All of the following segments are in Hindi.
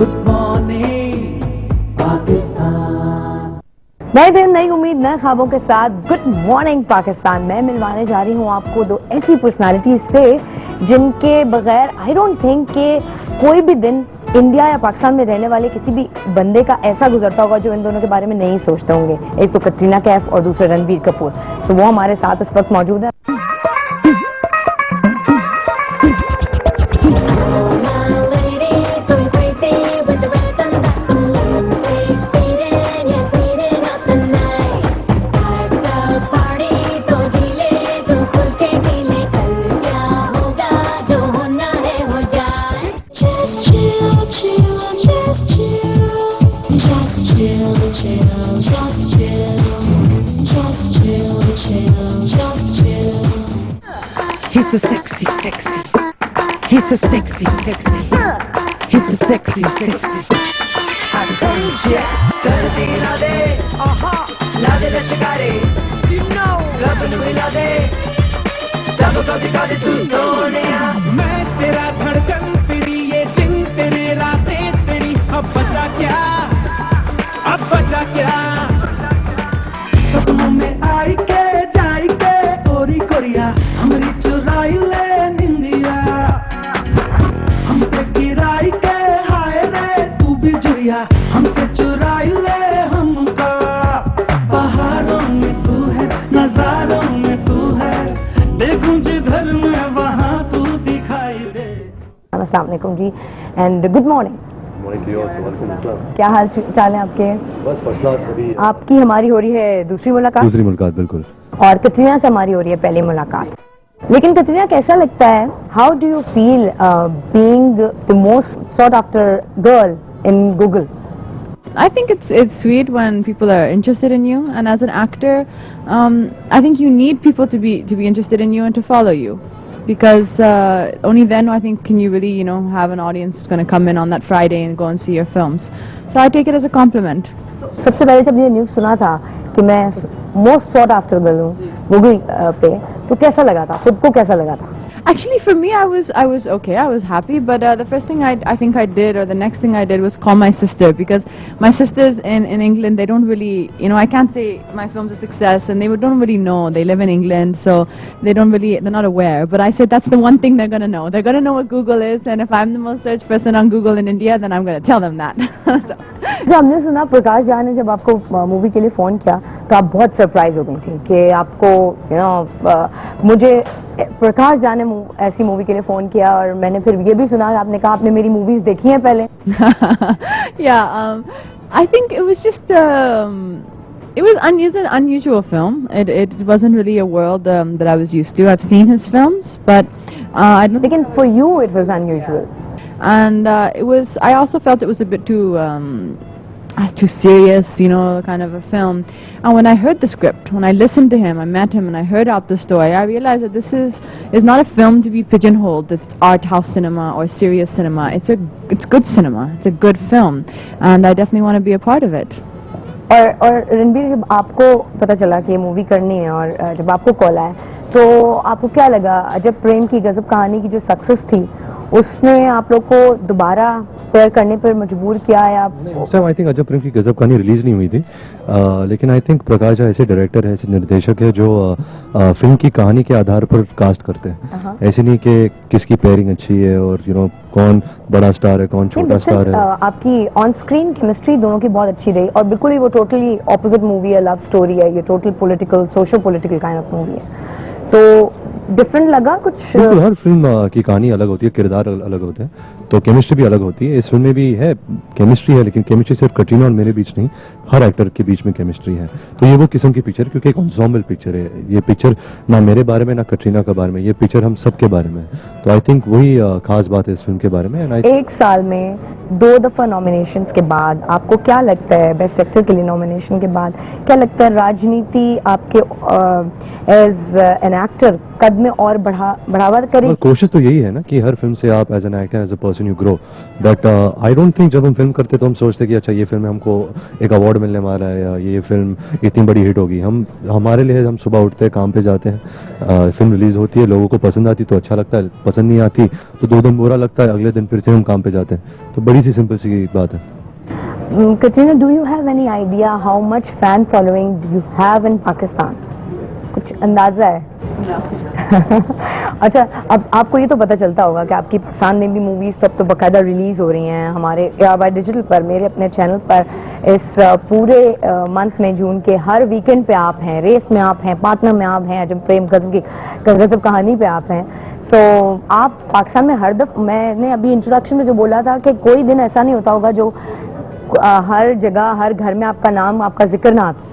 Good morning Pakistan. नए दिन नई उम्मीद नए ख्वाबों के साथ गुड मॉर्निंग पाकिस्तान में मिलवाने जा रही हूँ आपको दो ऐसी पर्सनालिटीज से जिनके बगैर आई डोंट थिंक कि कोई भी दिन इंडिया या पाकिस्तान में रहने वाले किसी भी बंदे का ऐसा गुजरता होगा जो इन दोनों के बारे में नहीं सोचते होंगे। एक तो कटरीना कैफ और दूसरे रणबीर कपूर। तो वो हमारे साथ इस वक्त मौजूद है। He's so sexy, sexy. He's so sexy, sexy. He's so sexy, sexy. I told ya, कर दे ला दे, ला दे लश्कारे, you know, लब नू हिला दे, सबको दिखा दे तू सोनिया। मैं तेरा धड़कन तेरी ये दिन तेरे रातें तेरी, अब बचा क्या, अब बचा क्या। सपनों में आई के जाई के ओरी कोरिया, हमरी चुराई ले निंदिया, हम पे गिराई के हाय रे तू भी जुरिया, हमसे चुराई ले हमका। पहाड़ों में तू है, नजारों में तू है, देखूं जिधर मैं वहां तू दिखाई दे। अस्सलाम वालेकुम जी एंड गुड मॉर्निंग। क्या हाल चाल है आपके? बस फर्स्ट क्लास। अभी आपकी हमारी हो रही है दूसरी मुलाकात बिल्कुल। और कटरीना से हमारी हो रही है पहली मुलाकात। लेकिन कटरीना कैसा लगता है, how do you feel being the most sought after girl in Google? I think it's sweet when people are interested in you, and as an actor, I think you need people to be interested in you and to follow you, because only then I think can you really have an audience who's going to come in on that Friday and go and see your films. So I take it as a compliment. सबसे पहले जब ये न्यूज़ सुना था कि मैं मोस्ट सॉट आफ्टर गर्ल हूँ गूगल पे, तो कैसा लगा था, खुद को कैसा लगा था? Actually, for me, I was okay. I was happy, but the first thing I think I did, or the next thing I did, was call my sister, because my sisters in England, they don't really, I can't say my film's a success, and they don't really know. They live in England, so they're not aware. But I said that's the one thing they're gonna know. They're gonna know what Google is, and if I'm the most searched person on Google in India, then I'm gonna tell them that. So. जब हमने सुना प्रकाश झा ने जब आपको मूवी के लिए फ़ोन किया तो आप बहुत सरप्राइज हो गई थी कि आपको मुझे प्रकाश झा ने ऐसी मूवी के लिए फ़ोन किया, और मैंने फिर ये भी सुना आपने कहा आपने मेरी मूवीज़ देखी हैं पहले। Yeah, I think it was just it was an unusual film. It wasn't really a world that I was used to. I've seen his films, but I don't. लेकिन for you it was unusual. And I also felt it was a bit too serious, kind of a film. And when I heard the script, when I listened to him, I met him and I heard out the story, I realized that this is not a film to be pigeonholed, that it's art house cinema or serious cinema. It's good cinema. It's a good film, and I definitely want to be a part of it. और रणबीर, जब आपको पता चला कि ये मूवी करनी है और जब आपको कॉल आया तो आपको क्या लगा? अजब प्रेम की गजब कहानी की जो सक्सेस थी उसने आप लोग को दोबारा पेयर करने पर मजबूर किया है? आप आई थिंक अजब प्रेम की गजब कहानी रिलीज नहीं हुई थी, लेकिन आई थिंक प्रकाश झा ऐसे डायरेक्टर है, ऐसे निर्देशक है जो फिल्म की कहानी के आधार पर कास्ट करते हैं। ऐसे नहीं कि किसकी पेयरिंग अच्छी है और कौन बड़ा स्टार है कौन छोटा स्टार है। आपकी ऑन स्क्रीन केमिस्ट्री दोनों की बहुत अच्छी रही, और बिल्कुल ही वो टोटली ऑपोजिट मूवी है, लव स्टोरी है, ये total political social political kind of movie है। तो डिफरेंट लगा कुछ? हर फिल्म की कहानी अलग होती है, किरदार अलग होते हैं, तो केमिस्ट्री भी अलग होती है। इस फिल्म में भी है केमिस्ट्री है, लेकिन केमिस्ट्री सिर्फ कटरीना और मेरे बीच नहीं, हर एक्टर के बीच में केमिस्ट्री है। तो ये वो किस्म की पिक्चर, क्योंकि एक एंसेम्बल पिक्चर है ये पिक्चर, ना मेरे बारे में ना कटरीना के बारे में, ये पिक्चर हम सब के बारे में। तो आई थिंक वही खास बात है इस फिल्म के बारे में। एक साल में 2 दफा नॉमिनेशंस के बाद आपको क्या लगता है, बेस्ट एक्टर के लिए नॉमिनेशन के बाद क्या लगता है, राजनीति आपके एज एन एक्टर कद में और बढ़ावा करेगी? कोशिश तो यही है ना कि हर फिल्म से आप as an actor as a person you grow, but I don't think जब हम फिल्म करते तो हम सोचते कि अच्छा ये फिल्म में हमको एक अवार्ड मिलने वाला है या ये फिल्म इतनी बड़ी हिट होगी। हमारे लिए हम सुबह उठते हैं, काम पे जाते हैं, फिल्म रिलीज होती है, लोगों को पसंद आती तो अच्छा लगता है, पसंद नहीं आती तो 2 दिन बुरा लगता है, अगले दिन फिर से हम काम पे जाते हैं। तो बड़ी बड़ी सी सिंपल सी बात है। Katrina, do you have any idea how much fan following do you have in Pakistan? कुछ अंदाजा है? अच्छा, अब आपको ये तो पता चलता होगा कि आपकी पाकिस्तान में भी मूवीज सब तो बाकायदा रिलीज हो रही हैं हमारे बाय डिजिटल पर, मेरे अपने चैनल पर। इस पूरे मंथ में, जून के हर वीकेंड पे आप हैं, रेस में आप हैं, पार्टनर में आप हैं, जब प्रेम गजब कहानी पे आप हैं। सो आप पाकिस्तान में हर दफ़ा, मैंने अभी इंट्रोडक्शन में जो बोला था कि कोई दिन ऐसा नहीं होता होगा जो हर जगह, हर घर में आपका नाम, आपका जिक्र ना आता।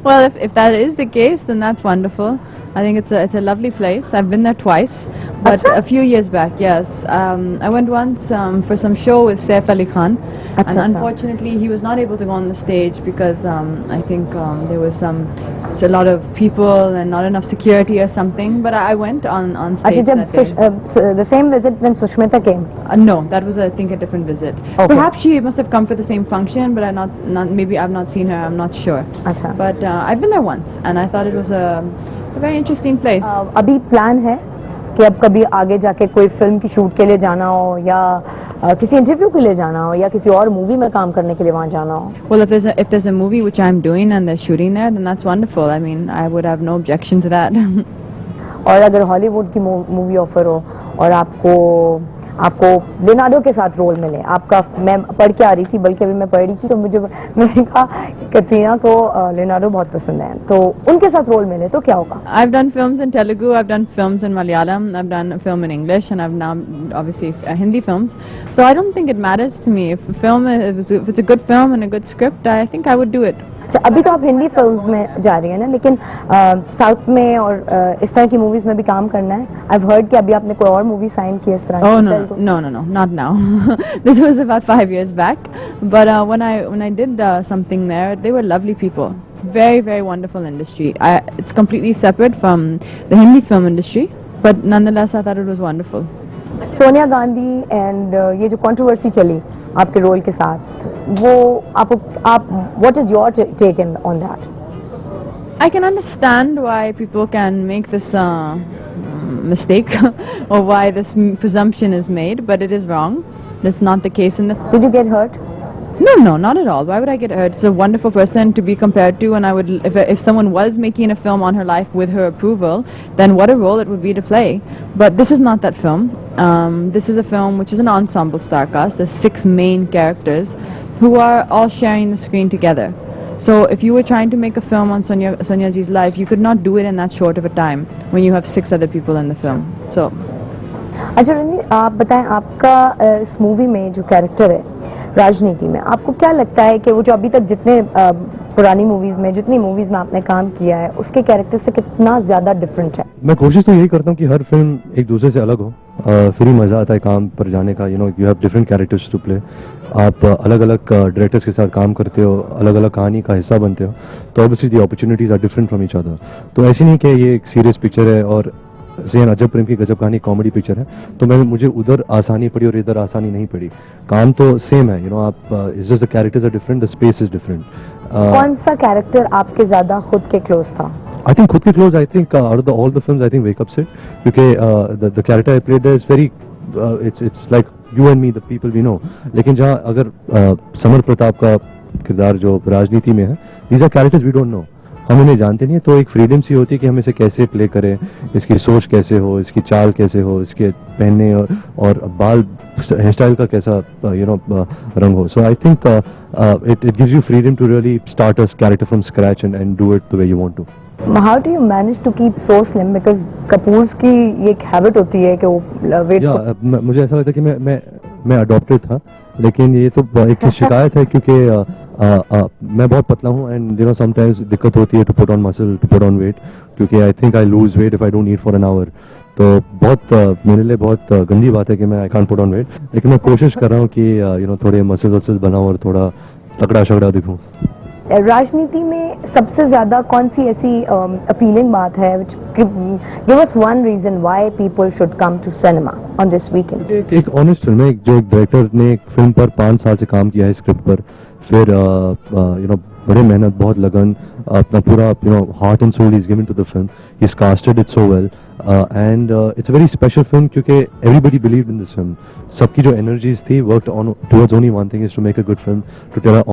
Well, if that is the case, then that's wonderful. I think it's a lovely place. I've been there twice, but Acha? a few years back, yes. I went once for some show with Saif Ali Khan, Acha, and acha. unfortunately he was not able to go on the stage because I think there was a lot of people and not enough security or something. But I went on अच्छा, stage जब that day. the same visit when Sushmita came. No, that was I think a different visit. Okay. Perhaps she must have come for the same function, but maybe I've not seen her. I'm not sure. अच्छा, But I've been there once, and I thought it was a very interesting place. अभी प्लान है कि अब कभी आगे जाके कोई फिल्म की शूट के लिए जाना हो, या किसी इंटरव्यू के लिए जाना हो, या किसी और मूवी में काम करने के लिए वहाँ जाना हो? Well, if there's a movie which I'm doing and they're shooting there, then that's wonderful. I mean, I would have no objection to that. और अगर हॉलीवुड की मूवी ऑफर हो और आपको लियोनार्डो के साथ रोल मिले, आपका, मैं पढ़ के आ रही थी, बल्कि अभी मैं पढ़ रही थी तो मैंने कहा कतरीना को लियोनार्डो बहुत पसंद है, तो उनके साथ रोल मिले तो क्या होगा? I've done films in Telugu, I've done films in Malayalam, I've done a film in English, and I've now obviously Hindi films. So I don't think it matters to me if it's a good film and a good script. I think I would do it. अच्छा, अभी तो आप हिंदी फिल्म्स में जा रही हैं ना, लेकिन साउथ में और इस तरह की मूवीज में भी काम करना है? I've heard कि अभी आपने कोई और मूवी साइन की इस तरह की? Oh no, not now. This was about 5 years back. But when I did something there, they were lovely people. Very, very wonderful industry. It's completely separate from the Hindi film industry, but nonetheless, I thought it was wonderful. Sonia Gandhi and ये जो कंट्रोवर्सी चली आपके रोल के साथ, वो आप what is your take in on that? I can understand why people can make this mistake or why this presumption is made, but it is wrong. That's not the case in the. Did you get hurt? No, not at all. Why would I get hurt? It's a wonderful person to be compared to, and I would, if someone was making a film on her life with her approval, then what a role it would be to play. But this is not that film. This is a film which is an ensemble star cast. There's 6 main characters who are all sharing the screen together. So if you were trying to make a film on Sonia Ji's life, you could not do it in that short of a time when you have 6 other people in the film. So. अच्छा रंजी, आप बताएं, आपका इस मूवी में जो कैरेक्टर है राजनीति में, आपको क्या लगता है कि वो जो अभी तक जितने पुरानी मूवीज में, जितनी मूवीज में आपने काम किया है, उसके कैरेक्टर से कितना ज्यादा डिफरेंट है? मैं कोशिश तो यही करता हूँ कि हर फिल्म एक दूसरे से अलग हो, फिर ही मज़ा आता है काम पर जाने का। You have different characters to play. आप अलग अलग डायरेक्टर्स के साथ काम करते हो, अलग अलग कहानी का हिस्सा बनते हो, तो obviously the opportunities are different from each other. तो ऐसी नहीं कि ये एक सीरियस पिक्चर है और जैन अजब प्रेम की गजब कहानी कॉमेडी पिक्चर है, तो मुझे उधर आसानी पड़ी और इधर आसानी नहीं पड़ी। काम तो सेम है, आप it's just the characters are different, the space is different. कौन सा कैरेक्टर आपके ज्यादा खुद के क्लोज था? I think खुद के close, I think out of all the films, I think Wake Up से, क्योंकि the character I played there is very it's like you and me, the people we know। लेकिन जहाँ अगर समर प्रताप का किरदार जो राजनीति में है, these are characters we don't know, हम उन्हें जानते नहीं है, तो एक फ्रीडम सी होती है कि हम इसे कैसे प्ले करें, इसकी सोच कैसे हो, इसकी चाल कैसे हो, इसके पहनने और बाल हेयर स्टाइल का कैसा रंग हो। So I think it gives you freedom to really start a character from scratch and do it the way you want to। How do you manage to keep so slim? Because Kapoors की ये एक हैबिट होती है कि वो वेट मुझे ऐसा लगता है कि मैं अडॉप्टेड था, लेकिन ये तो एक शिकायत है क्योंकि मैं बहुत पतला हूँ एंड समटाइम्स दिक्कत होती है to put on muscle, to put on weight, क्योंकि I think I lose weight if I don't eat for an hour. तो बहुत मेरे लिए बहुत गंदी बात है कि मैं I can't put on weight, लेकिन मैं कोशिश कर रहा हूँ कि थोड़े मसल बनाऊँ और थोड़ा तगड़ा शगड़ा दिखूँ। राजनीति में सबसे ज्यादा कौन सी ऐसी अपीलिंग बात है which give us one reason why people should come to cinema on this weekend? एक ऑनेस्ट फिल्म है, जो एक डायरेक्टर ने एक फिल्म पर 5 साल से काम किया है स्क्रिप्ट पर, फिर बड़े मेहनत, बहुत लगन, अपना पूरा heart and soul is given to the film. He is casted it so well and it's a very special film क्योंकि everybody believed in this film. सबकी जो एनर्जीज थी worked on towards only one thing, is to make a good film, to tell